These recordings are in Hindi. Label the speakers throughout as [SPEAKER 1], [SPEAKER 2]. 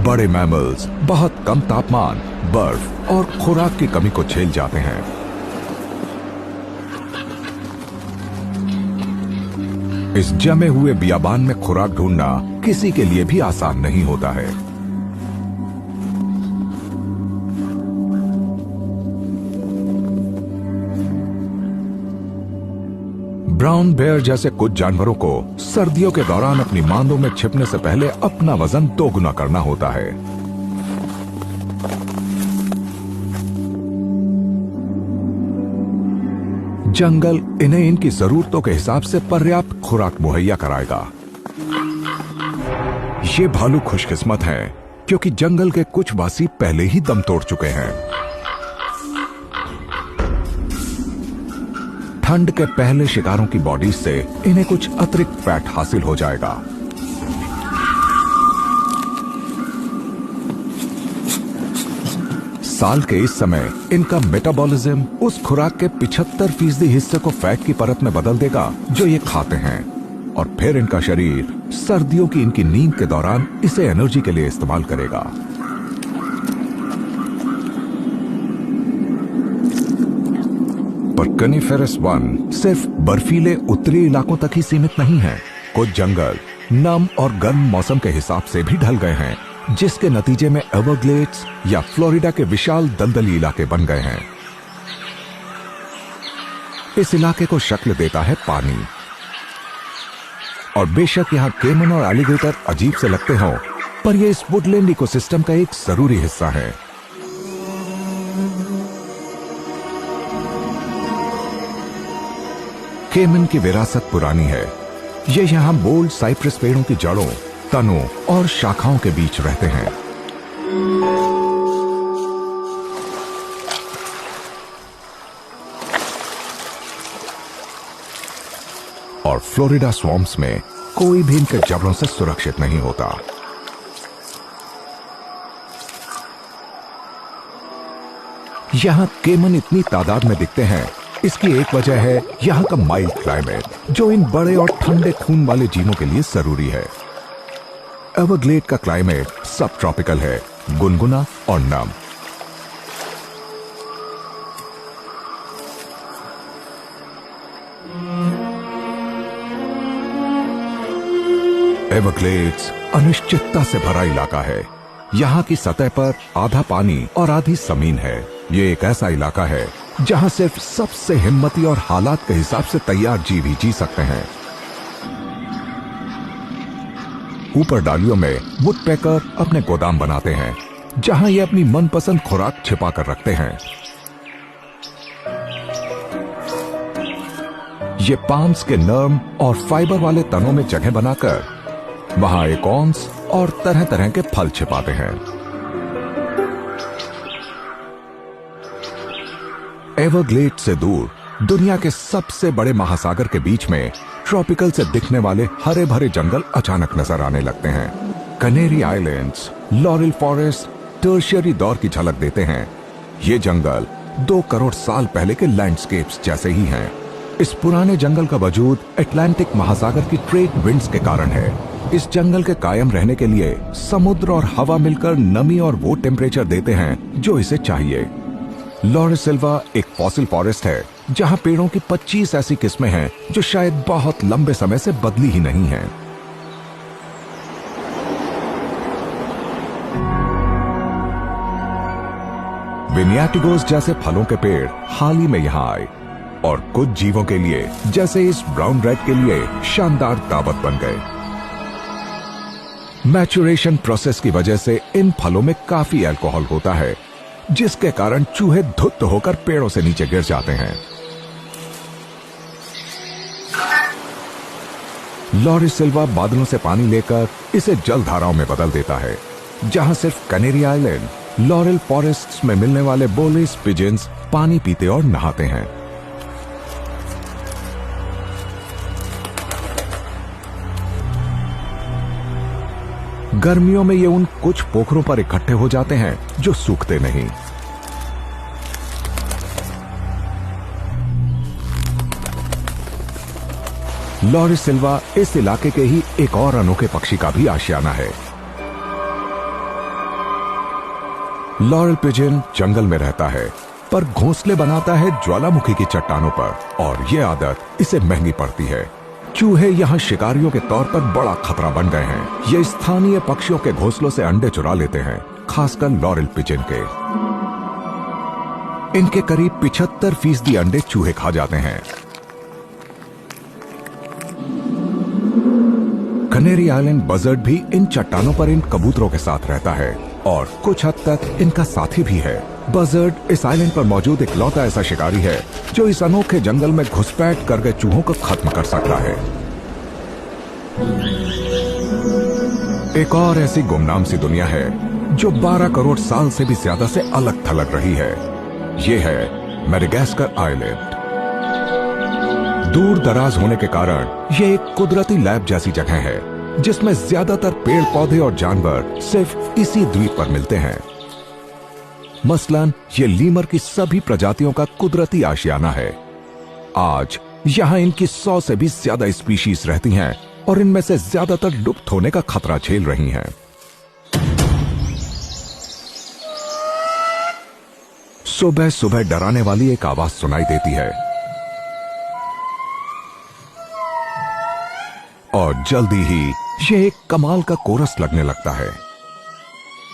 [SPEAKER 1] बड़े मैमल्स बहुत कम तापमान, बर्फ और खुराक की कमी को झेल जाते हैं। इस जमे हुए बियाबान में खुराक ढूंढना किसी के लिए भी आसान नहीं होता है। ब्राउन बेयर जैसे कुछ जानवरों को सर्दियों के दौरान अपनी मांदों में छिपने से पहले अपना वजन दोगुना करना होता है। जंगल इन्हें इनकी जरूरतों के हिसाब से पर्याप्त खुराक मुहैया कराएगा। ये भालू खुशकिस्मत हैं क्योंकि जंगल के कुछ वासी पहले ही दम तोड़ चुके हैं। ठंड के पहले शिकारों की बॉडी से इन्हें कुछ अतिरिक्त फैट हासिल हो जाएगा। साल के इस समय इनका मेटाबॉलिज्म उस खुराक के 75% हिस्से को फैट की परत में बदल देगा जो ये खाते हैं, और फिर इनका शरीर सर्दियों की इनकी नींद के दौरान इसे एनर्जी के लिए इस्तेमाल करेगा। पर कनिफेरस वन सिर्फ बर्फीले उत्तरी इलाकों तक ही सीमित नहीं है। कुछ जंगल नम और गर्म मौसम के हिसाब से भी ढल गए हैं, जिसके नतीजे में एवरग्लेड्स या फ्लोरिडा के विशाल दलदली इलाके बन गए हैं। इस इलाके को शक्ल देता है पानी, और बेशक यहां केमन और एलिगेटर अजीब से लगते हों, पर यह इस वुडलैंड इकोसिस्टम का एक जरूरी हिस्सा है। केमन की विरासत पुरानी है। ये यहां बोल्ड साइप्रस पेड़ों की जड़ों, तनों और शाखाओं के बीच रहते हैं। और फ्लोरिडा स्वॉम्प्स में कोई भी इनके जबड़ों से सुरक्षित नहीं होता। यहां केमन इतनी तादाद में दिखते हैं, इसकी एक वजह है यहां का माइल्ड क्लाइमेट, जो इन बड़े और ठंडे खून वाले जीवों के लिए जरूरी है। एवरग्लेड का क्लाइमेट सब ट्रॉपिकल है, गुनगुना और नम। एवरग्लेड्स अनिश्चितता से भरा इलाका है। यहाँ की सतह पर आधा पानी और आधी जमीन है। ये एक ऐसा इलाका है जहाँ सिर्फ सबसे हिम्मती और हालात के हिसाब से तैयार जीव ही जी सकते हैं। ऊपर डालियों में वुडपेकर अपने गोदाम बनाते हैं, जहां ये अपनी मनपसंद खुराक छिपा कर रखते हैं। ये पाम्स के नर्म और फाइबर वाले तनों में जगह बनाकर वहां एकॉर्न्स और तरह तरह के फल छिपाते हैं। एवरग्लेड से दूर दुनिया के सबसे बड़े महासागर के बीच में ट्रॉपिकल से दिखने वाले हरे भरे जंगल अचानक नजर आने लगते हैं। Canary islands, laurel forest tertiary दौर की झलक देते हैं। ये जंगल 2 करोड़ साल पहले के लैंडस्केप्स जैसे ही हैं। इस पुराने जंगल का वजूद अटलांटिक महासागर की ट्रेड विंड्स के कारण है। इस जंगल के कायम रहने के लिए समुद्र और हवा मिलकर नमी और वो टेम्परेचर देते हैं जो इसे चाहिए। लॉरेसिल्वा एक फॉसिल फॉरेस्ट है, जहां पेड़ों की 25 ऐसी किस्में हैं जो शायद बहुत लंबे समय से बदली ही नहीं हैं। विनियाटिगोस जैसे फलों के पेड़ हाल ही में यहां आए, और कुछ जीवों के लिए जैसे इस ब्राउन रेड के लिए शानदार दावत बन गए। मैचुरेशन प्रोसेस की वजह से इन फलों में काफी अल्कोहल होता है, जिसके कारण चूहे धुत होकर पेड़ों से नीचे गिर जाते हैं। लॉरेसिल्वा बादलों से पानी लेकर इसे जलधाराओं में बदल देता है, जहां सिर्फ कनेरी आइलैंड, लॉरेल फॉरेस्ट्स में मिलने वाले बोलेस पिजन्स पानी पीते और नहाते हैं। गर्मियों में ये उन कुछ पोखरों पर इकट्ठे हो जाते हैं जो सूखते नहीं। लॉरेसिल्वा इस इलाके के ही एक और अनोखे पक्षी का भी आशियाना है। लॉरल पिजन जंगल में रहता है, पर घोंसले बनाता है ज्वालामुखी की चट्टानों पर, और ये आदत इसे महंगी पड़ती है। चूहे यहाँ शिकारियों के तौर पर बड़ा खतरा बन गए हैं। ये स्थानीय पक्षियों के घोंसलों से अंडे चुरा लेते हैं, खासकर लॉरल पिजन के। इनके करीब 75% अंडे चूहे खा जाते हैं। कनेरी आइलैंड बजर्ड भी इन चट्टानों पर इन कबूतरों के साथ रहता है और कुछ हद तक इनका साथी भी है। बजर्ड इस आइलैंड पर मौजूद इकलौता ऐसा शिकारी है जो इस अनोखे जंगल में घुसपैठ कर गए चूहों को खत्म कर सकता है। एक और ऐसी गुमनाम सी दुनिया है जो 12 करोड़ साल से भी ज्यादा से अलग थलग रही है। ये है मेडागास्कर आइलैंड। दूर दराज होने के कारण ये एक कुदरती लैब जैसी जगह है जिसमें ज्यादातर पेड़ पौधे और जानवर सिर्फ इसी द्वीप पर मिलते हैं। मसलन ये लीमर की सभी प्रजातियों का कुदरती आशियाना है। आज यहाँ इनकी 100 से भी ज्यादा स्पीशीज रहती हैं और इनमें से ज्यादातर लुप्त होने का खतरा झेल रही हैं। सुबह सुबह डराने वाली एक आवाज सुनाई देती है और जल्दी ही ये एक कमाल का कोरस लगने लगता है।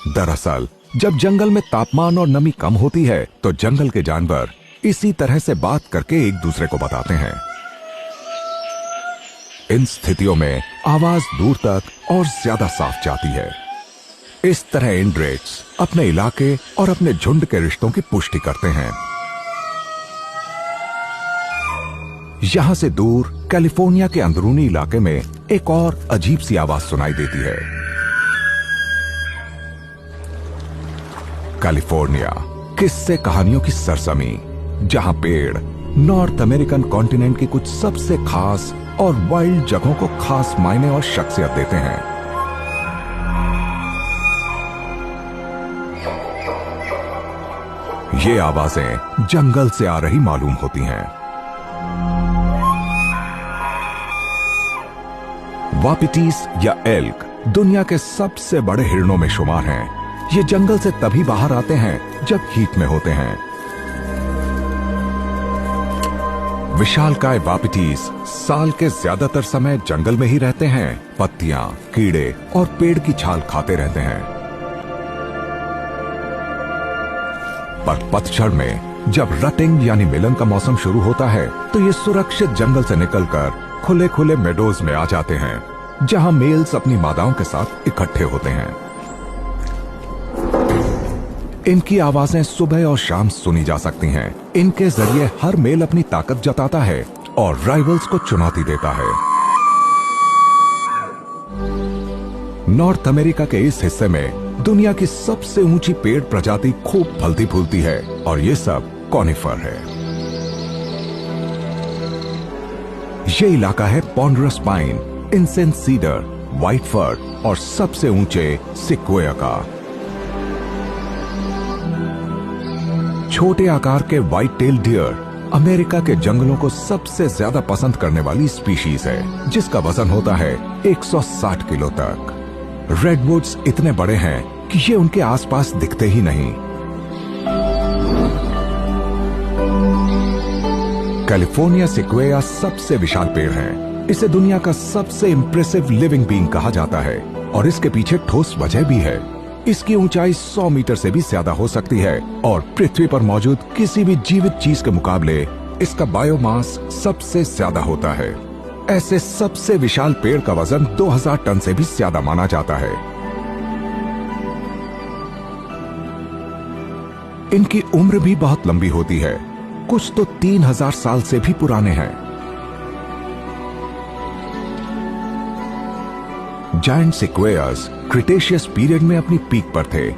[SPEAKER 1] दरअसल जब जंगल में तापमान और नमी कम होती है तो जंगल के जानवर इसी तरह से बात करके एक दूसरे को बताते हैं। इन स्थितियों में आवाज दूर तक और ज्यादा साफ जाती है। इस तरह इंड्रेट्स अपने इलाके और अपने झुंड के रिश्तों की पुष्टि करते हैं। यहां से दूर कैलिफोर्निया के अंदरूनी इलाके में एक और अजीब सी आवाज सुनाई देती है। कैलिफोर्निया किस्से कहानियों की सरजमी, जहां पेड़ नॉर्थ अमेरिकन कॉन्टिनेंट की कुछ सबसे खास और वाइल्ड जगहों को खास मायने और शख्सियत देते हैं। ये आवाजें जंगल से आ रही मालूम होती हैं। वापिटीज या एल्क दुनिया के सबसे बड़े हिरणों में शुमार हैं। ये जंगल से तभी बाहर आते हैं जब हीट में होते हैं। विशालकाय वापिटीज साल के ज्यादातर समय जंगल में ही रहते हैं। पत्तियां, कीड़े और पेड़ की छाल खाते रहते हैं। पर पतझड़ में जब रटिंग यानी मिलन का मौसम शुरू होता है तो ये सुरक्षित जंगल से निकलकर खुले खुले मेडोज में आ जाते हैं, जहां मेल्स अपनी मादाओं के साथ इकट्ठे होते हैं। इनकी आवाजें सुबह और शाम सुनी जा सकती हैं। इनके जरिए हर मेल अपनी ताकत जताता है और राइवल्स को चुनौती देता है। नॉर्थ अमेरिका के इस हिस्से में दुनिया की सबसे ऊंची पेड़ प्रजाति खूब फलती फूलती है और ये सब कॉनिफर है। ये इलाका है पॉन्डरस पाइन, इंसेंस सीडर, व्हाइट फर और सबसे ऊंचे सिक्वोया का। छोटे आकार के व्हाइट टेल डियर अमेरिका के जंगलों को सबसे ज्यादा पसंद करने वाली स्पीशीज है, जिसका वजन होता है 160 किलो तक। रेडवुड्स इतने बड़े हैं कि ये उनके आसपास दिखते ही नहीं। कैलिफोर्निया सिक्वेया सबसे विशाल पेड़ है। इसे दुनिया का सबसे इंप्रेसिव लिविंग बीइंग कहा जाता है और इसके पीछे ठोस वजह भी है। इसकी ऊंचाई 100 मीटर से भी ज्यादा हो सकती है और पृथ्वी पर मौजूद किसी भी जीवित चीज के मुकाबले इसका बायोमास सबसे ज्यादा होता है। ऐसे सबसे विशाल पेड़ का वजन 2000 टन से भी ज्यादा माना जाता है। इनकी उम्र भी बहुत लंबी होती है, कुछ तो 3000 साल से भी पुराने हैं। जायंट सिक्वेयर्स क्रिटेशियस पीरियड में अपनी पीक पर थे,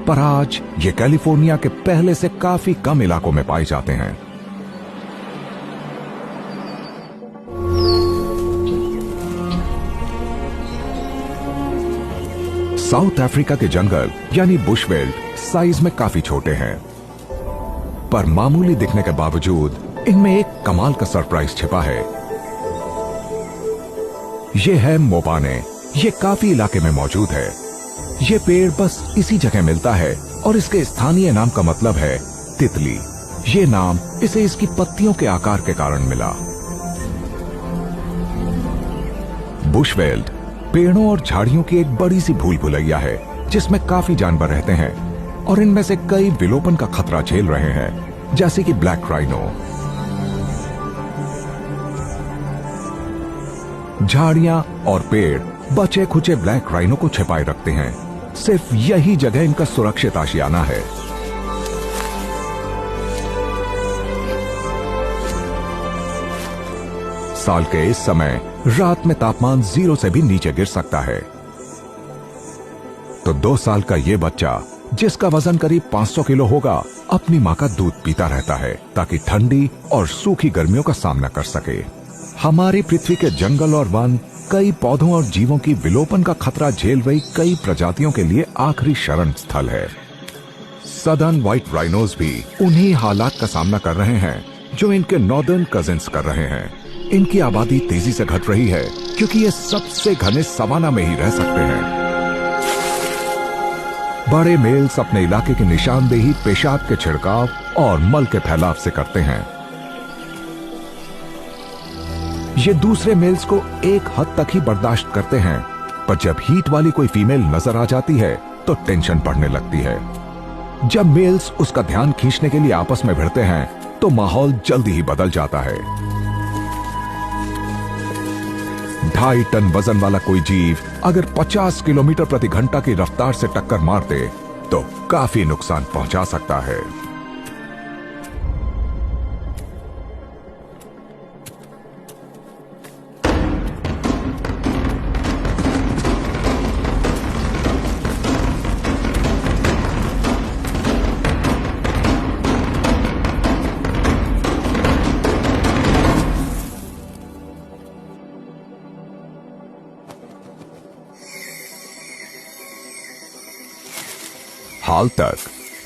[SPEAKER 1] पर आज ये कैलिफोर्निया के पहले से काफी कम इलाकों में पाए जाते हैं। साउथ अफ्रीका के जंगल यानी बुशवेल्ड साइज में काफी छोटे हैं, पर मामूली दिखने के बावजूद इनमें एक कमाल का सरप्राइज छिपा है। यह है मोपाने। ये काफी इलाके में मौजूद है। ये पेड़ बस इसी जगह मिलता है और इसके स्थानीय नाम का मतलब है तितली। ये नाम इसे इसकी पत्तियों के आकार के कारण मिला। बुशवेल्ड पेड़ों और झाड़ियों की एक बड़ी सी भूल भुलैया है जिसमें काफी जानवर रहते हैं और इनमें से कई विलोपन का खतरा झेल रहे हैं, जैसे कि ब्लैक राइनो। झाड़ियां और पेड़ बचे खुचे ब्लैक राइनो को छिपाए रखते हैं। सिर्फ यही जगह इनका सुरक्षित आशियाना है। साल के इस समय रात में तापमान 0 से भी नीचे गिर सकता है। तो 2 साल का ये बच्चा, जिसका वजन करीब 500 किलो होगा, अपनी मां का दूध पीता रहता है ताकि ठंडी और सूखी गर्मियों का सामना कर सके। हमारी पृथ्वी के जंगल और वन कई पौधों और जीवों की विलोपन का खतरा झेल रही कई प्रजातियों के लिए आखिरी शरण स्थल है। सदर्न व्हाइट राइनोज भी उन्हीं हालात का सामना कर रहे हैं जो इनके नॉर्दर्न कजिन्स कर रहे हैं। इनकी आबादी तेजी से घट रही है क्योंकि ये सबसे घने सवाना में ही रह सकते हैं। बड़े मेल्स अपने इलाके की निशानदेही पेशाब के छिड़काव और मल के फैलाव से करते हैं। ये दूसरे मेल्स को एक हद तक ही बर्दाश्त करते हैं, पर जब हीट वाली कोई फीमेल नजर आ जाती है तो टेंशन बढ़ने लगती है। जब मेल्स उसका ध्यान खींचने के लिए आपस में भिड़ते हैं तो माहौल जल्दी ही बदल जाता है। 2.5 टन वजन वाला कोई जीव अगर 50 किलोमीटर प्रति घंटा की रफ्तार से टक्कर मार दे तो काफी नुकसान पहुंचा सकता है। हाल तक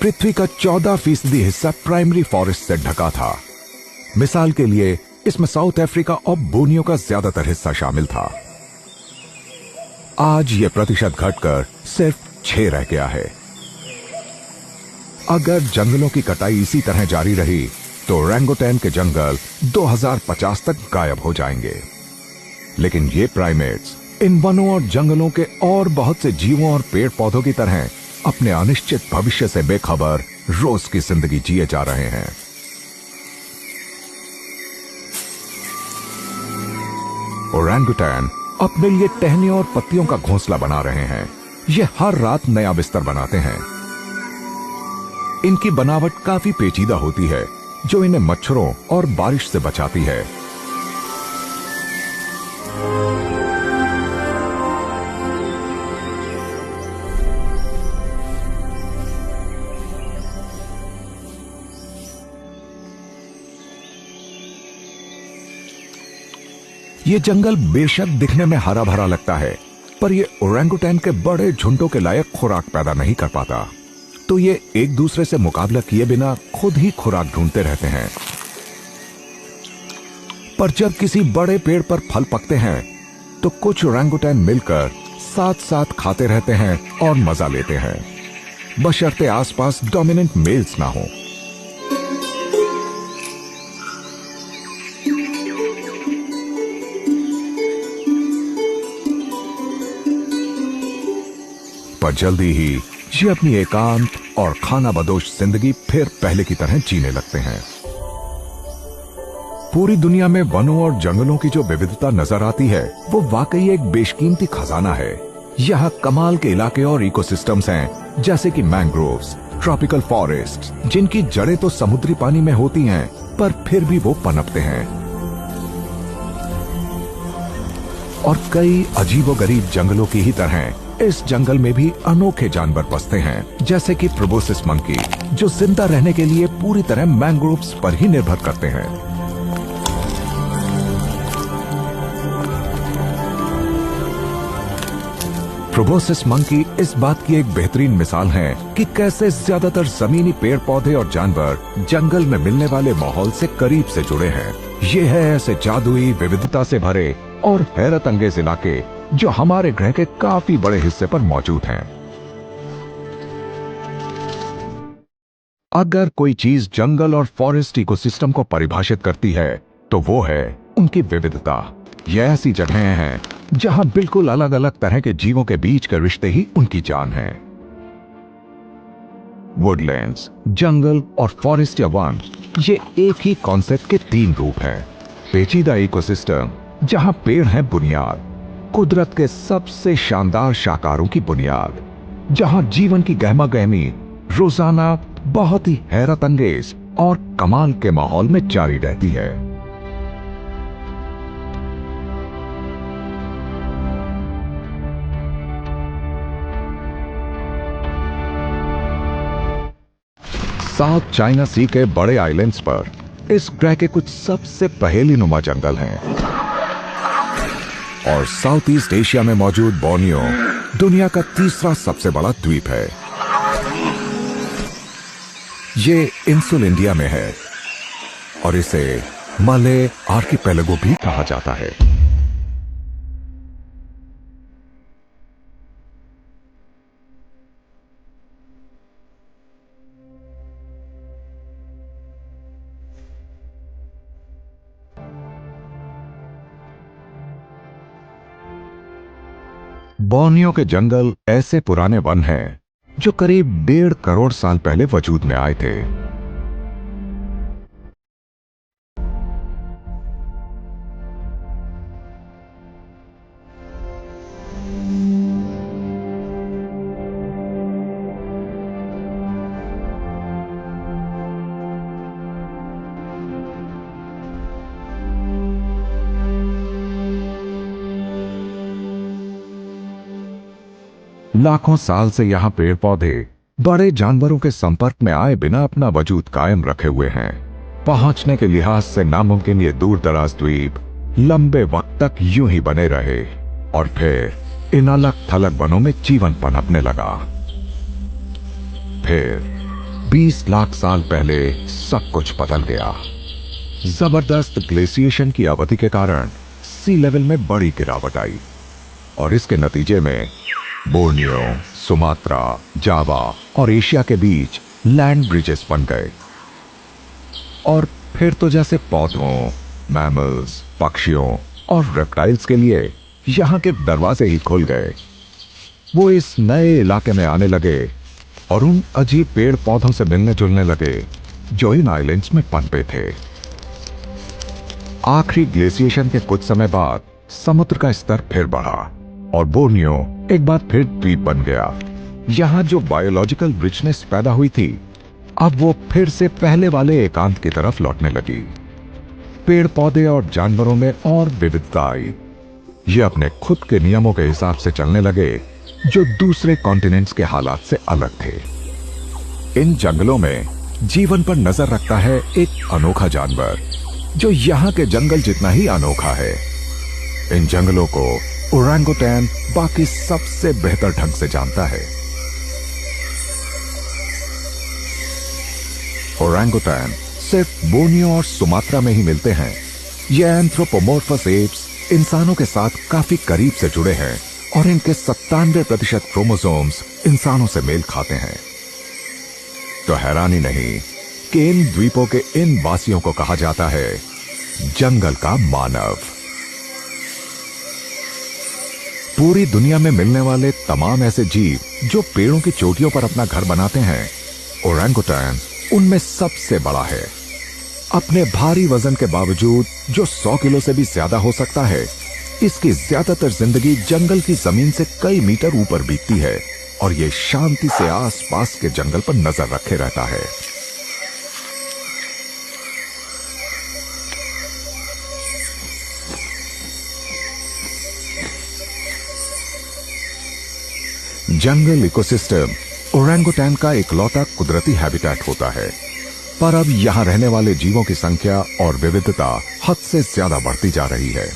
[SPEAKER 1] पृथ्वी का 14% हिस्सा प्राइमरी फॉरेस्ट से ढका था। मिसाल के लिए इसमें साउथ अफ्रीका और बोर्नियो का ज्यादातर हिस्सा शामिल था। आज यह प्रतिशत घटकर सिर्फ 6 रह गया है। अगर जंगलों की कटाई इसी तरह जारी रही तो ओरंगुटैन के जंगल 2050 तक गायब हो जाएंगे। लेकिन ये प्राइमेट्स इन वनों और जंगलों के और बहुत से जीवों और पेड़ पौधों की तरह अपने अनिश्चित भविष्य से बेखबर रोज की जिंदगी जिए जा रहे हैं। ओरंगुटैन अपने लिए टहनियों और पत्तियों का घोंसला बना रहे हैं। ये हर रात नया बिस्तर बनाते हैं। इनकी बनावट काफी पेचीदा होती है जो इन्हें मच्छरों और बारिश से बचाती है। ये जंगल बेशक दिखने में हरा भरा लगता है, पर ये ओरंगुटैन के बड़े झुंडों के लायक खुराक पैदा नहीं कर पाता। तो ये एक दूसरे से मुकाबला किए बिना खुद ही खुराक ढूंढते रहते हैं। पर जब किसी बड़े पेड़ पर फल पकते हैं तो कुछ ओरंगुटैन मिलकर साथ साथ खाते रहते हैं और मजा लेते हैं, बशर्ते आसपास डोमिनेंट मेल्स ना हो। पर जल्दी ही ये अपनी एकांत और खाना बदोश जिंदगी फिर पहले की तरह जीने लगते हैं। पूरी दुनिया में वनों और जंगलों की जो विविधता नजर आती है वो वाकई एक बेशकीमती खजाना है। यहाँ कमाल के इलाके और इकोसिस्टम्स हैं, जैसे कि मैंग्रोव्स, ट्रॉपिकल फॉरेस्ट, जिनकी जड़ें तो समुद्री पानी में होती हैं पर फिर भी वो पनपते हैं। और कई अजीबोगरीब जंगलों की ही तरह इस जंगल में भी अनोखे जानवर बसते हैं, जैसे कि प्रोबोसिस मंकी, जो जिंदा रहने के लिए पूरी तरह मैंग्रोव्स पर ही निर्भर करते हैं। प्रोबोसिस मंकी इस बात की एक बेहतरीन मिसाल है कि कैसे ज्यादातर जमीनी पेड़ पौधे और जानवर जंगल में मिलने वाले माहौल से करीब से जुड़े हैं। ये है ऐसे जादुई, विविधता से भरे और हैरत अंगेज इलाके जो हमारे ग्रह के काफी बड़े हिस्से पर मौजूद हैं। अगर कोई चीज जंगल और फॉरेस्ट इकोसिस्टम को परिभाषित करती है तो वो है उनकी विविधता। ये ऐसी जगहें हैं जहां बिल्कुल अलग अलग तरह के जीवों के बीच के रिश्ते ही उनकी जान है। वुडलैंड्स, जंगल और फॉरेस्ट या वन, ये एक ही कॉन्सेप्ट के तीन रूप हैं। पेचीदा इकोसिस्टम जहां पेड़ हैं बुनियाद, कुदरत के सबसे शानदार शाकारों की बुनियाद, जहां जीवन की गहमा गहमी रोजाना बहुत ही हैरत अंगेज और कमाल के माहौल में जारी रहती है। साउथ चाइना सी के बड़े आइलैंड्स पर इस ग्रह के कुछ सबसे पहेलीनुमा जंगल हैं। और साउथ ईस्ट एशिया में मौजूद बोर्नियो दुनिया का तीसरा सबसे बड़ा द्वीप है। ये इंसुल इंडिया में है और इसे मले आर्किपेलागो भी कहा जाता है। बोर्नियो के जंगल ऐसे पुराने वन हैं जो करीब 1.5 करोड़ साल पहले वजूद में आए थे। लाखों साल से यहां पेड़ पौधे बड़े जानवरों के संपर्क में आए बिना अपना वजूद कायम रखे हुए हैं। पहुंचने के लिहाज से नामुमकिन ये दूर दराज द्वीप लंबे वक्त तक यूं ही बने रहे और फिर इन अलग थलग वनों में जीवन पनपने लगा। फिर 20 लाख साल पहले सब कुछ बदल गया। जबरदस्त ग्लेशिएशन की अवधि के कारण सी लेवल में बड़ी गिरावट आई और इसके नतीजे में बोर्नियो, सुमात्रा, जावा और एशिया के बीच लैंड ब्रिजेस बन गए। और फिर तो जैसे पौधों, मैमल्स, पक्षियों और रेप्टाइल्स के लिए यहां के दरवाजे ही खुल गए। वो इस नए इलाके में आने लगे और उन अजीब पेड़ पौधों से मिलने जुलने लगे जो इन आइलैंड्स में पनपे थे। आखिरी ग्लेशिएशन के कुछ समय बाद समुद्र का स्तर फिर बढ़ा और बोर्नियो एक बार फिर द्वीप बन गया। यहां जो बायोलॉजिकल रिचनेस पैदा हुई थी, अब वो फिर से पहले वाले एकांत की तरफ लौटने लगी। पेड़ पौधे और जानवरों में और विविधता आई। ये अपने खुद के नियमों के हिसाब से चलने लगे जो दूसरे कॉन्टिनेंट्स के हालात से अलग थे। इन जंगलों में जीवन पर नजर रखता है एक अनोखा जानवर जो यहां के जंगल जितना ही अनोखा है। इन जंगलों को ओरंगुटैन बाकी सबसे बेहतर ढंग से जानता है। ओरंगुटैन सिर्फ बोर्नियो और सुमात्रा में ही मिलते हैं। ये एंथ्रोपोमोर्फस एप्स इंसानों के साथ काफी करीब से जुड़े हैं और इनके 97% क्रोमोसोम्स इंसानों से मेल खाते हैं। तो हैरानी नहीं कि इन द्वीपों के इन वासियों को कहा जाता है जंगल का मानव। पूरी दुनिया में मिलने वाले तमाम ऐसे जीव जो पेड़ों की चोटियों पर अपना घर बनाते हैं, ओरंगुटैन उनमें सबसे बड़ा है। अपने भारी वजन के बावजूद जो 100 किलो से भी ज्यादा हो सकता है, इसकी ज्यादातर जिंदगी जंगल की जमीन से कई मीटर ऊपर बीतती है और ये शांति से आसपास के जंगल पर नजर रखे रहता है। जंगल इकोसिस्टम ओरंगुटैन का इकलौता कुदरती हैबिटेट होता है, पर अब यहां रहने वाले जीवों की संख्या और विविधता हद से ज्यादा बढ़ती जा रही है।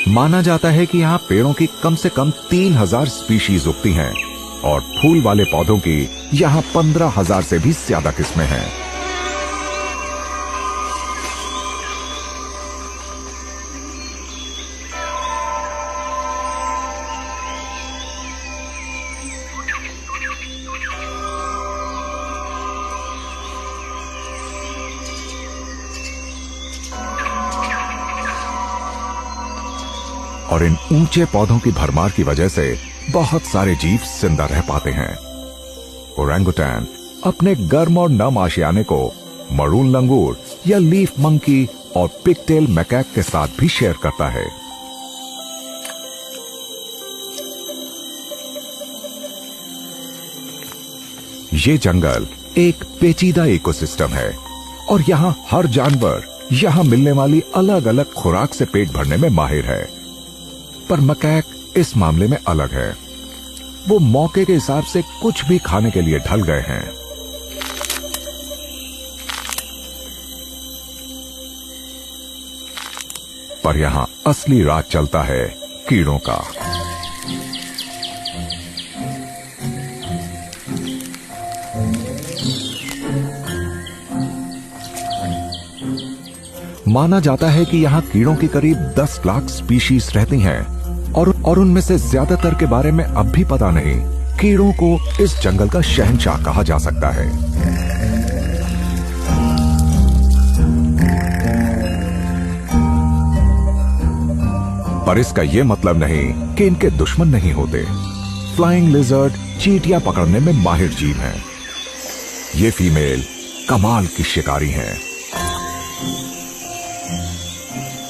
[SPEAKER 1] माना जाता है कि यहां पेड़ों की कम से कम 3000 स्पीशीज उगती हैं और फूल वाले पौधों की यहां 15,000 से भी ज्यादा किस्में हैं। और इन ऊंचे पौधों की भरमार की वजह से बहुत सारे जीव जिंदा रह पाते हैं। ओरंगुटैन अपने गर्म और नम आशियाने को मरून लंगूर या लीफ मंकी और पिगटेल मैकैक के साथ भी शेयर करता है। ये जंगल एक पेचीदा इकोसिस्टम है और यहाँ हर जानवर यहाँ मिलने वाली अलग अलग खुराक से पेट भरने में माहिर है। पर मैकैक इस मामले में अलग है। वो मौके के हिसाब से कुछ भी खाने के लिए ढल गए हैं। पर यहां असली राज चलता है कीड़ों का। माना जाता है कि यहां कीड़ों की करीब 10 लाख स्पीशीज रहती हैं और उनमें से ज्यादातर के बारे में अब भी पता नहीं। कीड़ों को इस जंगल का शहंशाह कहा जा सकता है। पर इसका यह मतलब नहीं कि इनके दुश्मन नहीं होते। फ्लाइंग लिजर्ड चींटियां पकड़ने में माहिर जीव हैं। ये फीमेल कमाल की शिकारी हैं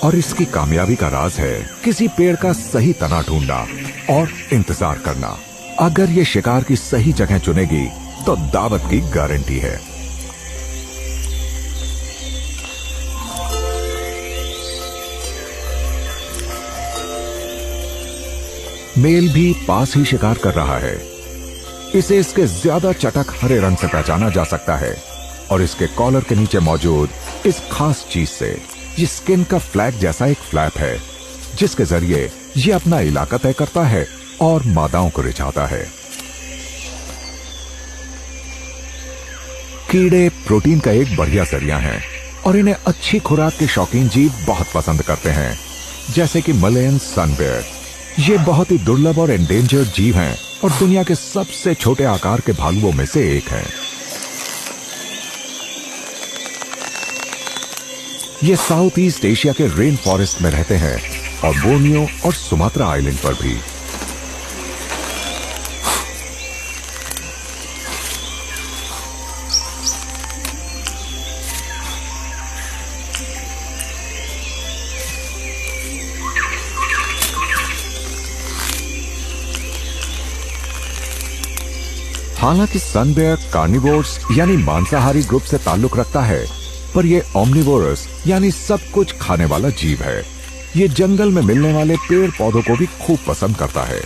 [SPEAKER 1] और इसकी कामयाबी का राज है किसी पेड़ का सही तना ढूंढना और इंतजार करना। अगर ये शिकार की सही जगह चुनेगी तो दावत की गारंटी है। मेल भी पास ही शिकार कर रहा है। इसे इसके ज्यादा चटक हरे रंग से पहचाना जा सकता है और इसके कॉलर के नीचे मौजूद इस खास चीज से, ये स्किन का फ्लैग जैसा एक फ्लैप है जिसके जरिए ये अपना इलाका तय करता है और मादाओं को रिझाता है। कीड़े प्रोटीन का एक बढ़िया जरिया हैं और इन्हें अच्छी खुराक के शौकीन जीव बहुत पसंद करते हैं, जैसे कि मलयन सनबेयर। ये बहुत ही दुर्लभ और एंडेंजर्ड जीव हैं और दुनिया के सबसे छोटे आकार के भालुओं में से एक हैं। ये साउथ ईस्ट एशिया के रेन फॉरेस्ट में रहते हैं और बोर्नियो और सुमात्रा आइलैंड पर भी। हालांकि सनबेयर कार्निवोर्स यानी मांसाहारी ग्रुप से ताल्लुक रखता है, पर यह ओमनिवोरस यानी सब कुछ खाने वाला जीव है। ये जंगल में मिलने वाले पेड़ पौधों को भी खूब पसंद करता है।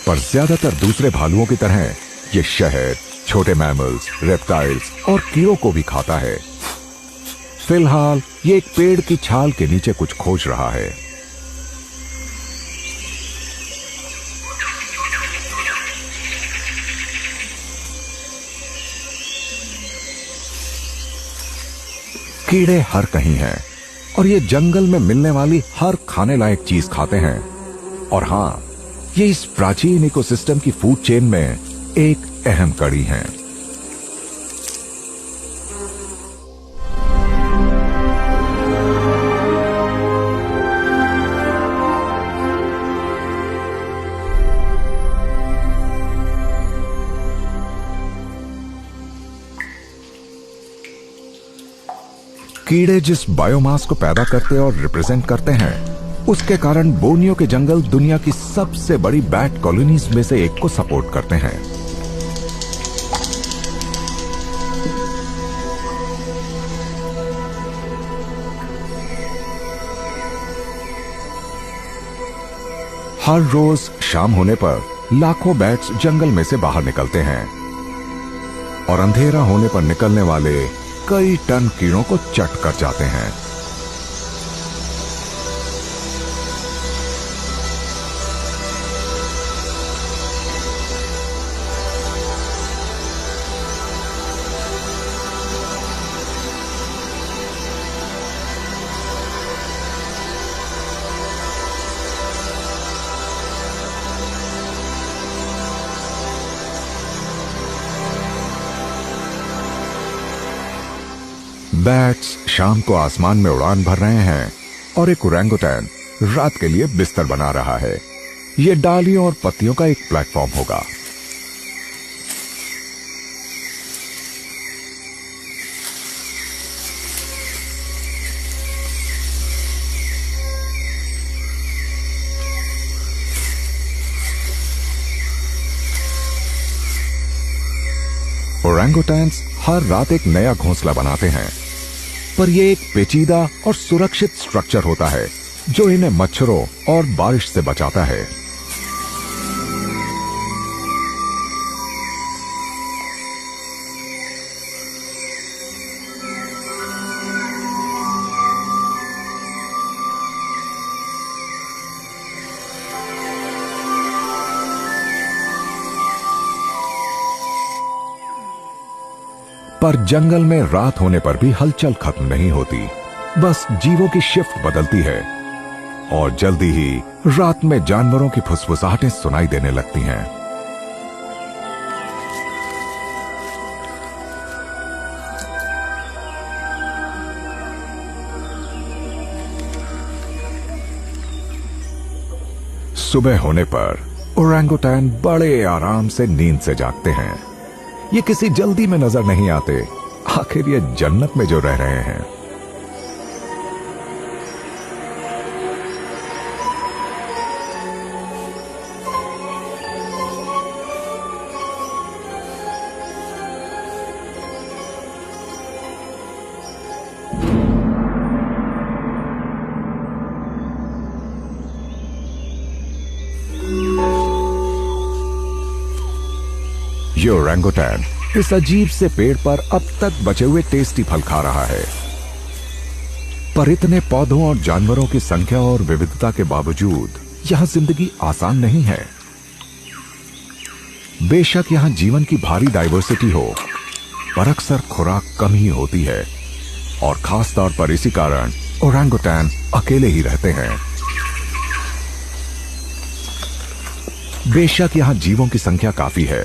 [SPEAKER 1] पर ज्यादातर दूसरे भालुओं की तरह ये शहद, छोटे मैमल्स, रेप्टाइल्स और कीड़ों को भी खाता है। फिलहाल ये एक पेड़ की छाल के नीचे कुछ खोज रहा है। कीड़े हर कहीं हैं और ये जंगल में मिलने वाली हर खाने लायक चीज खाते हैं। और हां, ये इस प्राचीन इकोसिस्टम की फूड चेन में एक अहम कड़ी हैं। कीड़े जिस बायोमास को पैदा करते और रिप्रेजेंट करते हैं, उसके कारण बोर्नियो के जंगल दुनिया की सबसे बड़ी बैट कॉलोनीज में से एक को सपोर्ट करते हैं। हर रोज शाम होने पर लाखों बैट्स जंगल में से बाहर निकलते हैं और अंधेरा होने पर निकलने वाले कई टन कीड़ों को चट कर जाते हैं। बैट्स शाम को आसमान में उड़ान भर रहे हैं और एक ओरंगुटैन रात के लिए बिस्तर बना रहा है। ये डालियों और पत्तियों का एक प्लेटफॉर्म होगा। ओरंगुटैन्स हर रात एक नया घोंसला बनाते हैं, पर यह एक पेचीदा और सुरक्षित स्ट्रक्चर होता है जो इन्हें मच्छरों और बारिश से बचाता है। पर जंगल में रात होने पर भी हलचल खत्म नहीं होती, बस जीवों की शिफ्ट बदलती है और जल्दी ही रात में जानवरों की फुसफुसाहटें सुनाई देने लगती हैं। सुबह होने पर ओरंगुटैन बड़े आराम से नींद से जागते हैं। ये किसी जल्दी में नजर नहीं आते, आखिर ये जन्नत में जो रह रहे हैं। ये ओरंगुटैन इस अजीब से पेड़ पर अब तक बचे हुए टेस्टी फल खा रहा है, पर इतने पौधों और जानवरों की संख्या और विविधता के बावजूद यहां जिंदगी आसान नहीं है। बेशक यहां जीवन की भारी डाइवर्सिटी हो, पर अक्सर खुराक कम ही होती है और खास तौर पर इसी कारण ओरंगुटैन अकेले ही रहते हैं। बेशक यहां जीवों की संख्या काफी है,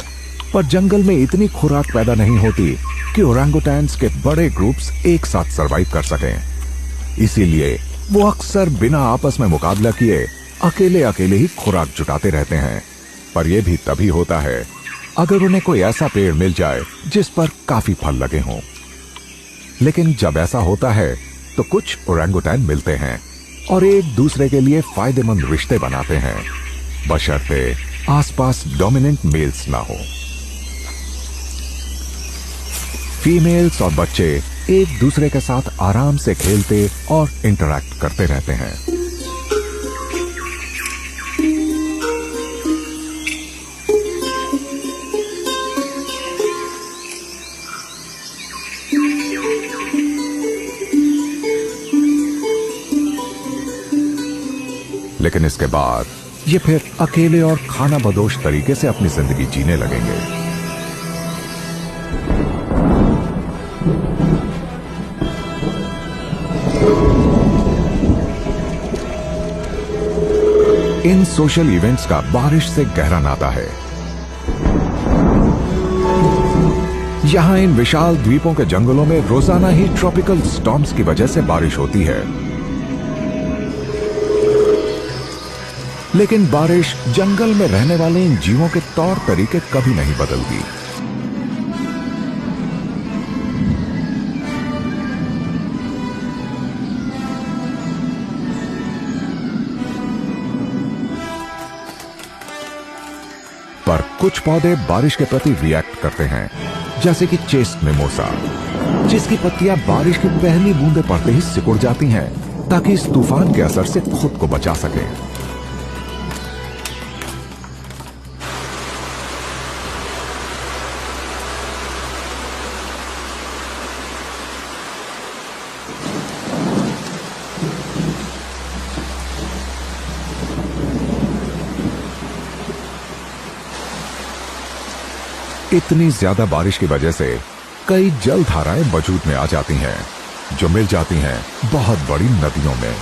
[SPEAKER 1] पर जंगल में इतनी खुराक पैदा नहीं होती कि ओरंगुटैन्स के बड़े ग्रुप्स एक साथ सरवाइव कर सकें। इसीलिए वो अक्सर बिना आपस में मुकाबला किए अकेले अकेले ही खुराक जुटाते रहते हैं। पर यह भी तभी होता है अगर उन्हें कोई ऐसा पेड़ मिल जाए जिस पर काफी फल लगे हों। लेकिन जब ऐसा होता है तो कुछ ओरंगुटैन मिलते हैं और एक दूसरे के लिए फायदेमंद रिश्ते बनाते हैं, बशर्ते आसपास डोमिनेंट मेल्स ना हो। फीमेल्स और बच्चे एक दूसरे के साथ आराम से खेलते और इंटरैक्ट करते रहते हैं। लेकिन इसके बाद ये फिर अकेले और खाना बदोश तरीके से अपनी जिंदगी जीने लगेंगे। इन सोशल इवेंट्स का बारिश से गहरा नाता है। यहां इन विशाल द्वीपों के जंगलों में रोजाना ही ट्रॉपिकल स्टॉर्म्स की वजह से बारिश होती है। लेकिन बारिश जंगल में रहने वाले इन जीवों के तौर तरीके कभी नहीं बदलती। पर कुछ पौधे बारिश के प्रति रिएक्ट करते हैं, जैसे कि चेस्ट मिमोसा, जिसकी पत्तियां बारिश की पहली बूंदें पड़ते ही सिकुड़ जाती हैं ताकि इस तूफान के असर से खुद को बचा सकें। इतनी ज्यादा बारिश की वजह से कई जल धाराएं वजूद में आ जाती हैं, जो मिल जाती हैं बहुत बड़ी नदियों में।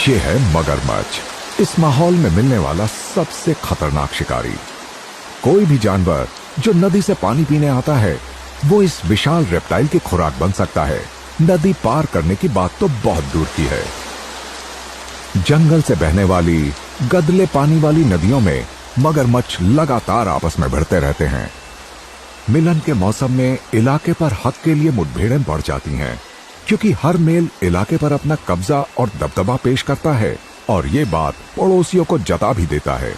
[SPEAKER 1] ये है मगरमच्छ, इस माहौल में मिलने वाला सबसे खतरनाक शिकारी। कोई भी जानवर जो नदी से पानी पीने आता है वो इस विशाल रेप्टाइल की खुराक बन सकता है। नदी पार करने की बात तो बहुत दूर की है। जंगल से बहने वाली गदले पानी वाली नदियों में मगरमच्छ लगातार आपस में भिड़ते रहते हैं। मिलन के मौसम में इलाके पर हक के लिए मुठभेड़ें बढ़ जाती हैं, क्योंकि हर मेल इलाके पर अपना कब्जा और दबदबा पेश करता है और ये बात पड़ोसियों को जता भी देता है।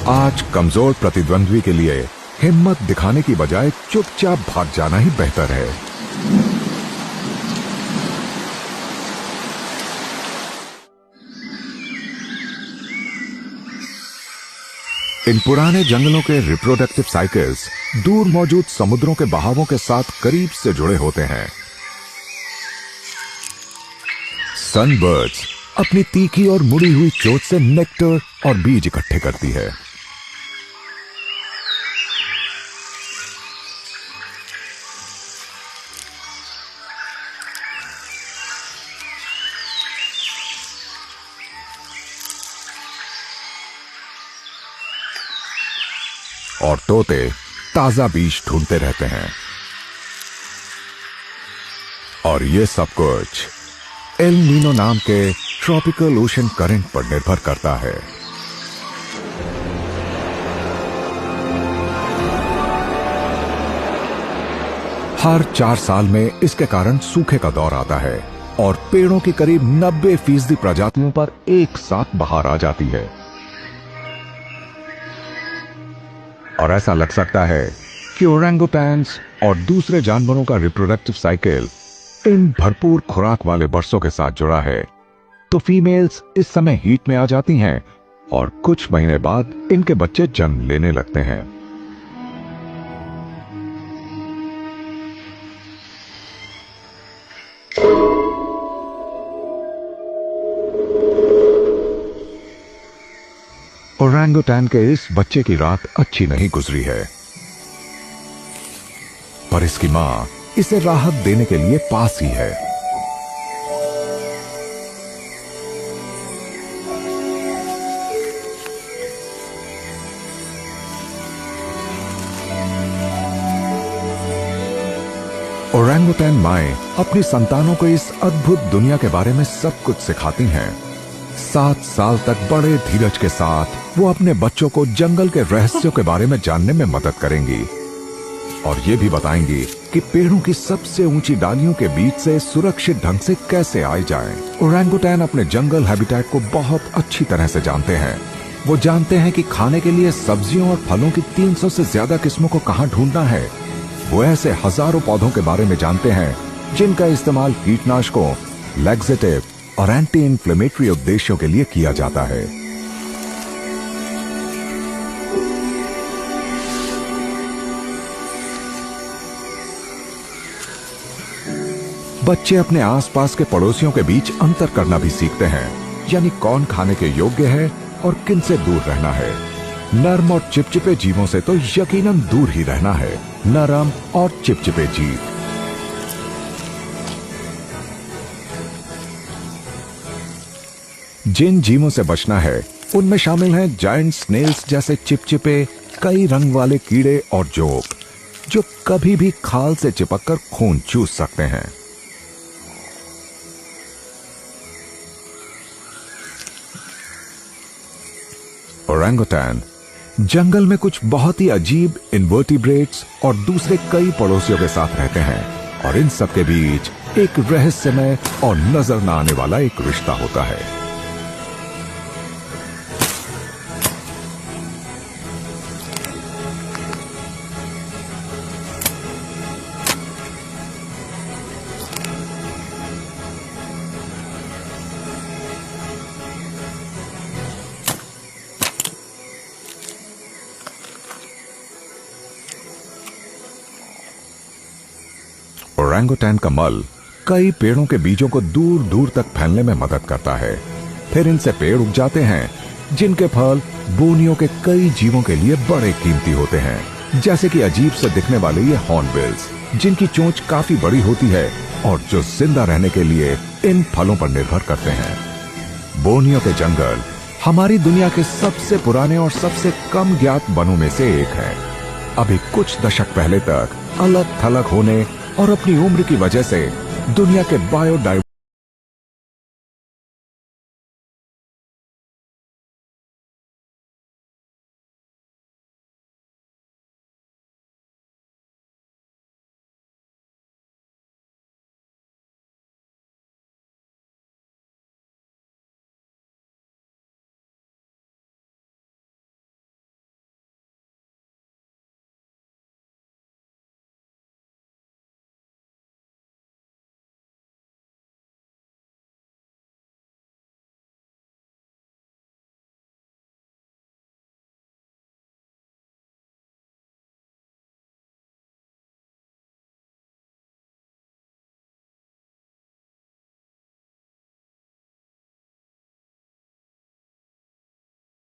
[SPEAKER 1] आज कमजोर प्रतिद्वंद्वी के लिए हिम्मत दिखाने की बजाय चुपचाप भाग जाना ही बेहतर है। इन पुराने जंगलों के रिप्रोडक्टिव साइकिल्स दूर मौजूद समुद्रों के बहावों के साथ करीब से जुड़े होते हैं। सनबर्ड्स अपनी तीखी और मुड़ी हुई चोंच से नेक्टर और बीज इकट्ठे करती है। और तोते ताजा बीज ढूंढते रहते हैं। और ये सब कुछ एल नीनो नाम के ट्रॉपिकल ओशन करंट पर निर्भर करता है। हर 4 साल में इसके कारण सूखे का दौर आता है और पेड़ों की करीब 90% प्रजातियों पर एक साथ बहार आ जाती है। और ऐसा लग सकता है कि ओरंगुटैन्स और दूसरे जानवरों का रिप्रोडक्टिव साइकिल इन भरपूर खुराक वाले बरसों के साथ जुड़ा है। तो फीमेल्स इस समय हीट में आ जाती हैं और कुछ महीने बाद इनके बच्चे जन्म लेने लगते हैं। ओरंगुटैन के इस बच्चे की रात अच्छी नहीं गुजरी है, पर इसकी मां इसे राहत देने के लिए पास ही है। ओरंगुटैन माएं अपनी संतानों को इस अद्भुत दुनिया के बारे में सब कुछ सिखाती हैं। 7 साल तक बड़े धीरज के साथ वो अपने बच्चों को जंगल के रहस्यों के बारे में जानने में मदद करेंगी और ये भी बताएंगी कि पेड़ों की सबसे ऊंची डालियों के बीच से सुरक्षित ढंग से कैसे आए जाएं। ओरंगुटैन अपने जंगल हैबिटेट को बहुत अच्छी तरह से जानते हैं। वो जानते हैं कि खाने के लिए सब्जियों और फलों की 300 से ज्यादा किस्मों को कहां ढूंढना है। वो ऐसे हजारों पौधों के बारे में जानते हैं जिनका इस्तेमाल कीटनाशकों, लैक्सेटिव और एंटी इन्फ्लेमेटरी उद्देश्यों के लिए किया जाता है। बच्चे अपने आसपास के पड़ोसियों के बीच अंतर करना भी सीखते हैं, यानी कौन खाने के योग्य है और किन से दूर रहना है। नर्म और चिपचिपे जीवों से तो यकीनन दूर ही रहना है। नरम और चिपचिपे जीव। जिन जीवों से बचना है उनमें शामिल हैं जायंट स्नेल्स जैसे चिपचिपे, कई रंग वाले कीड़े और जोक, जो कभी भी खाल से चिपककर खून चूस सकते हैं। ओरंगुटैन जंगल में कुछ बहुत ही अजीब इनवर्टिब्रेट्स और दूसरे कई पड़ोसियों के साथ रहते हैं और इन सब के बीच एक रहस्यमय और नजर न आने वाला एक रिश्ता होता है। ओरंगुटैन का मल कई पेड़ों के बीजों को दूर दूर तक फैलने में मदद करता है। फिर इनसे पेड़ उग जाते हैं जिनके फल बोनियों के कई जीवों के लिए बड़े कीमती होते हैं, जैसे कि अजीब से दिखने वाले ये हॉर्नबिल्स, जिनकी चोंच काफी बड़ी होती है और जो जिंदा रहने के लिए इन फलों पर निर्भर करते हैं। बोनियो के जंगल हमारी दुनिया के सबसे पुराने और सबसे कम ज्ञात वनों में से एक है। अभी कुछ दशक पहले तक अलग थलग होने और अपनी उम्र की वजह से दुनिया के बायोडाइवर्सिटी